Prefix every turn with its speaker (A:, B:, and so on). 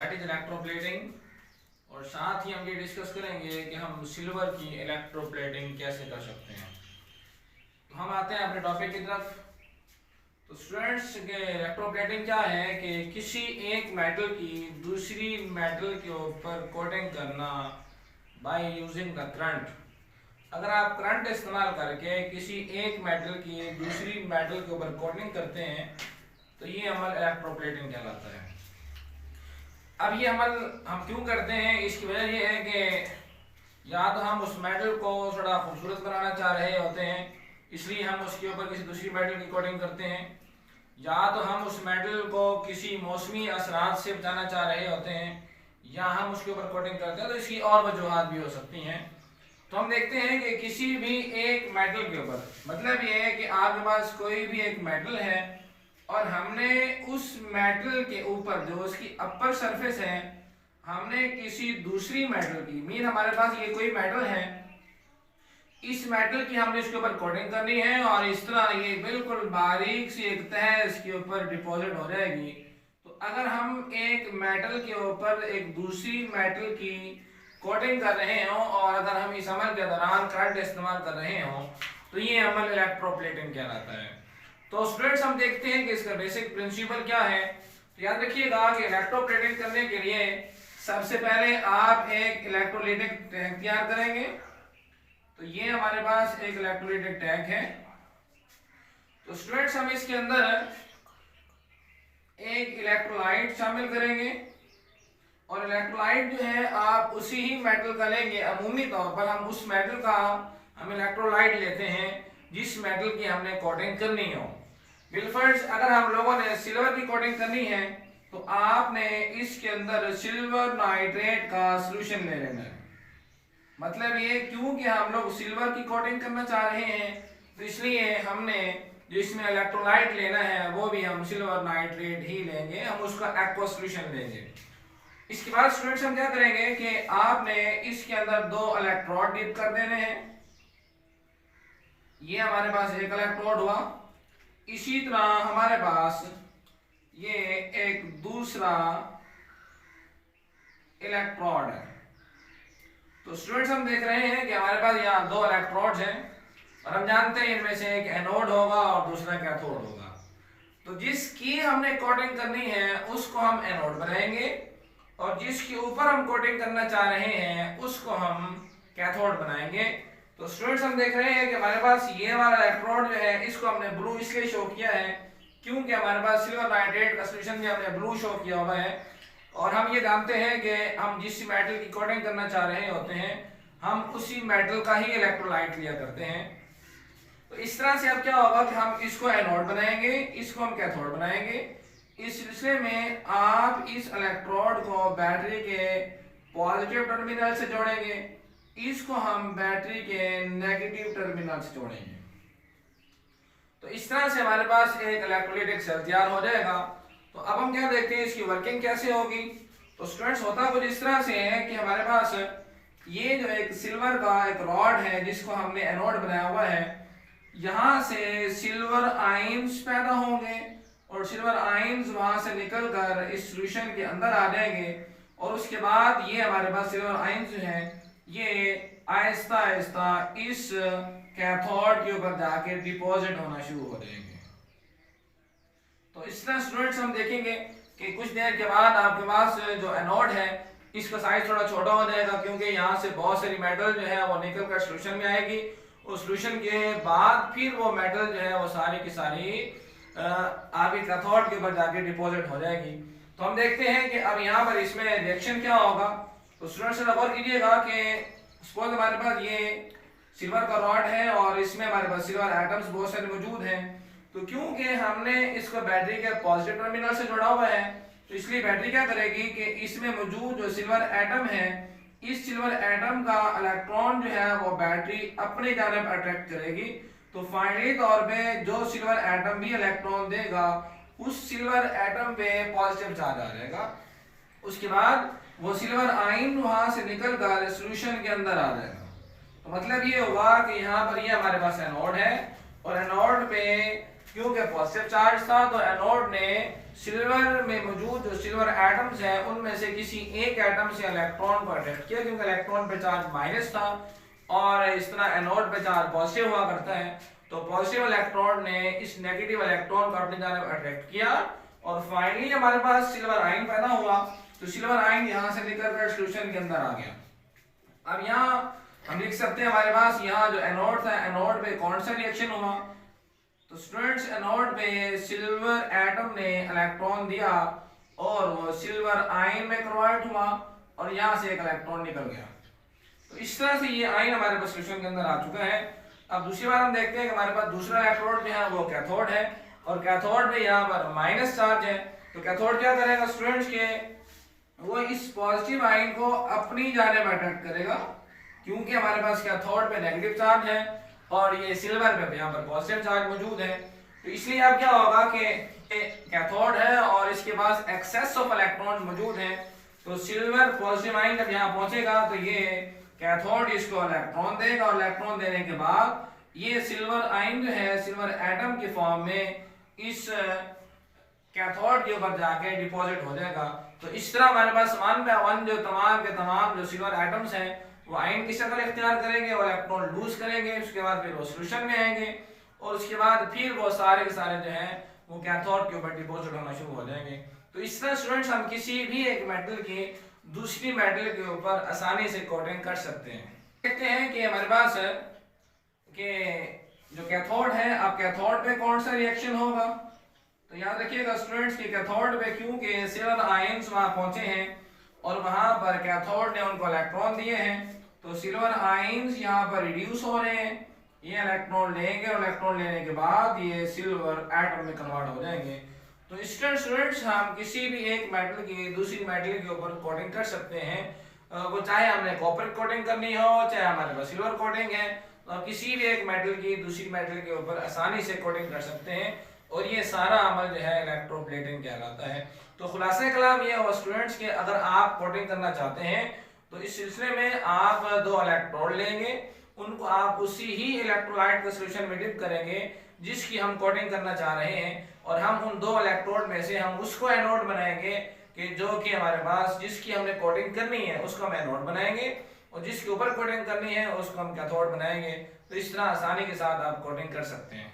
A: That is electroplating. और साथ ही हम ये डिस्कस करेंगे कि हम सिल्वर की इलेक्ट्रोप्लेटिंग कैसे कर सकते हैं। तो हम आते हैं अपने टॉपिक की तरफ। तो स्टूडेंट्स के इलेक्ट्रोप्लेटिंग क्या है कि किसी एक मेटल की दूसरी मेटल के ऊपर कोटिंग करना बाय यूजिंग द करंट। अगर आप करंट इस्तेमाल करके किसी एक मेटल की दूसरी मेटल के ऊपर कोटिंग करते हैं तो ये अमल इलेक्ट्रोप्लेटिंग कहलाता है। अब ये अमल हम क्यों करते हैं, इसकी वजह ये है कि या तो हम उस मेटल को थोड़ा खूबसूरत बनाना चाह रहे होते हैं, इसलिए हम उसके ऊपर किसी दूसरी मेटल की कोटिंग करते हैं, या तो हम उस मेटल को किसी मौसमी असरात से बचाना चाह रहे होते हैं, या हम उसके ऊपर कोटिंग करते हैं। तो इसकी और वजूहात भी हो सकती हैं। तो हम देखते हैं कि किसी भी एक मेटल के ऊपर, मतलब ये है कि आपके पास कोई भी एक मेटल है और हमने उस मेटल के ऊपर जो उसकी अपर सरफेस है, हमने किसी दूसरी मेटल की, मीन हमारे पास ये कोई मेटल है, इस मेटल की हमने इसके ऊपर कोटिंग करनी है और इस तरह ये बिल्कुल बारीक सी एक तह इसके ऊपर डिपॉजिट हो जाएगी। तो अगर हम एक मेटल के ऊपर एक दूसरी मेटल की कोटिंग कर रहे हो और अगर हम इस अमल के दौरान करंट इस्तेमाल कर रहे हो तो ये अमल इलेक्ट्रोप्लेटिंग कहलाता है। तो स्टूडेंट्स हम देखते हैं कि इसका बेसिक प्रिंसिपल क्या है। तो याद रखिएगा कि इलेक्ट्रोप्लेटिंग करने के लिए सबसे पहले आप एक इलेक्ट्रोलाइटिक टैंक तैयार करेंगे। तो ये हमारे पास एक इलेक्ट्रोलाइटिक टैंक है। तो स्टूडेंट्स हम इसके अंदर एक इलेक्ट्रोलाइट शामिल करेंगे और इलेक्ट्रोलाइट जो है आप उसी ही मेटल का लेंगे। अमूमी तौर पर हम उस मेटल का हम इलेक्ट्रोलाइट लेते हैं जिस मेटल की हमने कोटिंग करनी हो। बिलफर्ड्स अगर हम लोगों ने सिल्वर की कोटिंग करनी है तो आपने इसके अंदर सिल्वर नाइट्रेट का सोल्यूशन ले लेना है। मतलब ये क्योंकि हम लोग सिल्वर की कोटिंग करना चाह रहे हैं तो इसलिए हमने जिसमें इलेक्ट्रोलाइट लेना है वो भी हम सिल्वर नाइट्रेट ही लेंगे, हम उसका एक्वा सोल्यूशन लेंगे। इसके बाद स्टूडेंट्स हम क्या करेंगे कि आपने इसके अंदर दो इलेक्ट्रोड डिप कर देने हैं। ये हमारे पास एक इलेक्ट्रोड हुआ। इसी तरह हमारे पास ये एक दूसरा इलेक्ट्रोड है। तो स्टूडेंट्स हम देख रहे हैं कि हमारे पास यहाँ दो इलेक्ट्रोड्स हैं और हम जानते हैं इनमें से एक एनोड होगा और दूसरा कैथोड होगा। तो जिसकी हमने कोटिंग करनी है उसको हम एनोड बनाएंगे और जिसके ऊपर हम कोटिंग करना चाह रहे हैं उसको हम कैथोड बनाएंगे। तो स्टूडेंट्स हम देख रहे हैं कि हमारे पास ये हमारा इलेक्ट्रोड जो है इसको हमने ब्लू इसलिए शो किया है क्योंकि हमारे पास सिल्वर नाइट्रेट का सोल्यूशन भी हमने ब्लू शो किया हुआ है। और हम ये जानते हैं कि हम जिस मेटल की कोटिंग करना चाह रहे होते हैं हम उसी मेटल का ही इलेक्ट्रोलाइट लिया करते हैं। तो इस तरह से अब क्या होगा कि हम इसको एनोड बनाएंगे, इसको हम कैथोड बनाएंगे। इस सिलसिले में आप इस इलेक्ट्रोड को बैटरी के पॉजिटिव टर्मिनल से जोड़ेंगे, इसको हम बैटरी के नेगेटिव टर्मिनल से जोड़ेंगे। तो इस तरह से हमारे पास एक इलेक्ट्रोलाइटिक सेल तैयार हो जाएगा। तो अब हम क्या देखते हैं इसकी वर्किंग कैसे होगी। तो स्टूडेंट्स होता कुछ इस तरह से है कि हमारे पास ये जो एक सिल्वर का एक रॉड है जिसको हमने एनोड बनाया हुआ है, यहाँ से सिल्वर आयंस पैदा होंगे और सिल्वर आयंस वहां से निकलकर इस सॉल्यूशन के अंदर आ जाएंगे और उसके बाद ये हमारे पास सिल्वर आयंस जो है ये आहिस्ता आहिस्ता इस कैथोड के ऊपर जाके डिपॉजिट होना शुरू हो जाएंगे। तो इस तरह स्टूडेंट्स हम देखेंगे कि कुछ देर के बाद आपके पास जो एनोड है इसका साइज थोड़ा छोटा हो जाएगा क्योंकि यहाँ से बहुत सारी मेटल जो है वो निकल कर सोल्यूशन में आएगी। उस सोल्यूशन के बाद फिर वो मेटल जो है वो सारी की सारी आपके कैथोड के ऊपर जाके डिपॉजिट हो जाएगी। तो हम देखते हैं कि अब यहाँ पर इसमें रिएक्शन क्या होगा। तो स्टूडेंट्स गौर कीजिएगा कि सपोज हमारे पास ये सिल्वर का रॉड है और इसमें हमारे पास सिल्वर एटम्स बहुत सारे मौजूद हैं। तो क्योंकि हमने इसको बैटरी के पॉजिटिव टर्मिनल से जोड़ा हुआ है तो इसलिए बैटरी क्या करेगी कि इसमें मौजूद जो सिल्वर एटम है इस सिल्वर एटम का इलेक्ट्रॉन जो है वो बैटरी अपनी जानब अट्रैक्ट करेगी। तो फाइनली तौर पे जो सिल्वर एटम भी इलेक्ट्रॉन देगा उस सिल्वर एटम पे पॉजिटिव चार्ज आ जाएगा। उसके बाद वो सिल्वर आयन वहां से निकल कर सोल्यूशन के अंदर आ जाएगा। तो मतलब ये हुआ कि यहाँ पर ये हमारे पास एनोड है और एनोड पे क्योंकि पॉजिटिव चार्ज था, तो एनोड ने सिल्वर में मौजूद जो सिल्वर एटम्स हैं उनमें से किसी एक एटम से इलेक्ट्रॉन को अट्रैक्ट किया, क्योंकि इलेक्ट्रॉन पे चार्ज माइनस था और इस तरह एनोड पे चार्ज पॉजिटिव हुआ करता है। तो पॉजिटिव इलेक्ट्रॉन ने इस नेगेटिव इलेक्ट्रॉन को अपनी जानब अट्रैक्ट किया और फाइनली हमारे पास सिल्वर आयन पैदा हुआ। तो सिल्वर आयन यहाँ से निकल कर सॉल्यूशन के अंदर आ गया। अब यहाँ हम लिख सकते हैं हमारे पास यहाँ जो एनोड था, एनोड पे कौन सा रिएक्शन हुआ? तो स्टूडेंट्स एनोड पे सिल्वर एटम ने इलेक्ट्रॉन दिया और वो सिल्वर आयन में कन्वर्ट हुआ और यहाँ से एक इलेक्ट्रॉन निकल गया। तो इस तरह से ये आयन हमारे पास सॉल्यूशन के अंदर आ चुका है। अब दूसरी बार हम देखते हैं कि हमारे पास दूसरा इलेक्ट्रोड जो है वो कैथोड है और कैथोड पे यहाँ पर माइनस चार्ज है। तो कैथोड क्या करेगा स्टूडेंट्स के, वो इस पॉजिटिव आयन को अपनी जानिब अट्रैक्ट करेगा, क्योंकि हमारे पास कैथोड पे नेगेटिव चार्ज है और ये सिल्वर पे यहाँ पर पॉजिटिव चार्ज मौजूद है। तो इसलिए अब क्या होगा कि कैथोड है और इसके पास एक्सेस ऑफ इलेक्ट्रॉन मौजूद है। तो सिल्वर पॉजिटिव आयन जब यहाँ पहुंचेगा तो ये कैथोड इसको इलेक्ट्रॉन देगा और इलेक्ट्रॉन देने के बाद ये सिल्वर आयन जो है सिल्वर एटम के फॉर्म में इस कैथोड के ऊपर जाके डिपॉजिट हो जाएगा। तो इस तरह हमारे पास 1 बाय 1 जो तमाम के तमाम जो सिल्वर एटम्स हैं वो आयन की शक्ल इख्तियार करेंगे और इलेक्ट्रॉन लूज करेंगे। उसके बाद फिर वो सॉल्यूशन में आएंगे और उसके बाद फिर वो सारे के सारे जो हैं वो कैथोड के ऊपर डिपॉजिट होना शुरू हो जाएंगे। तो इस तरह स्टूडेंट्स हम किसी भी एक मेटल की दूसरी मेटल के ऊपर आसानी से कोटिंग कर सकते हैं। देखते हैं कि हमारे पास कि जो कैथोड है, अब कैथोड पे कौन सा रिएक्शन होगा? तो याद रखिएगा स्टूडेंट्स कि कैथोड पे क्योंकि सिल्वर आयंस वहां पहुंचे हैं और वहां पर कैथोड ने उनको इलेक्ट्रॉन दिए हैं, तो सिल्वर आयंस यहाँ पर रिड्यूस हो रहे हैं। ये इलेक्ट्रॉन लेंगे और इलेक्ट्रॉन लेने के बाद ये सिल्वर एटम में कन्वर्ट हो जाएंगे। तो स्टूडेंट्स हम किसी भी एक मेटल की दूसरी मेटल के ऊपर कोटिंग कर सकते हैं, वो चाहे हमने कॉपर कोटिंग करनी हो चाहे हमारे पास सिल्वर कोटिंग है, तो हम किसी भी एक मेटल की दूसरी मेटल के ऊपर आसानी से कोटिंग कर सकते हैं और ये सारा अमल जो है इलेक्ट्रोप्लेटिंग कहलाता है। तो खुलासा कलाम ये हुआ स्टूडेंट्स के अगर आप कोटिंग करना चाहते हैं तो इस सिलसिले में आप 2 इलेक्ट्रोड लेंगे, उनको आप उसी ही इलेक्ट्रोलाइट के सॉल्यूशन में डिप करेंगे जिसकी हम कोटिंग करना चाह रहे हैं और हम उन 2 इलेक्ट्रोड में से हम उसको एनोड बनाएंगे कि जो कि हमारे पास जिसकी हमने कोटिंग करनी है उसको हम एनोड बनाएंगे और जिसके ऊपर कोटिंग करनी है उसको हम कैथोड बनाएंगे। तो इस तरह आसानी के साथ आप कोटिंग कर सकते हैं।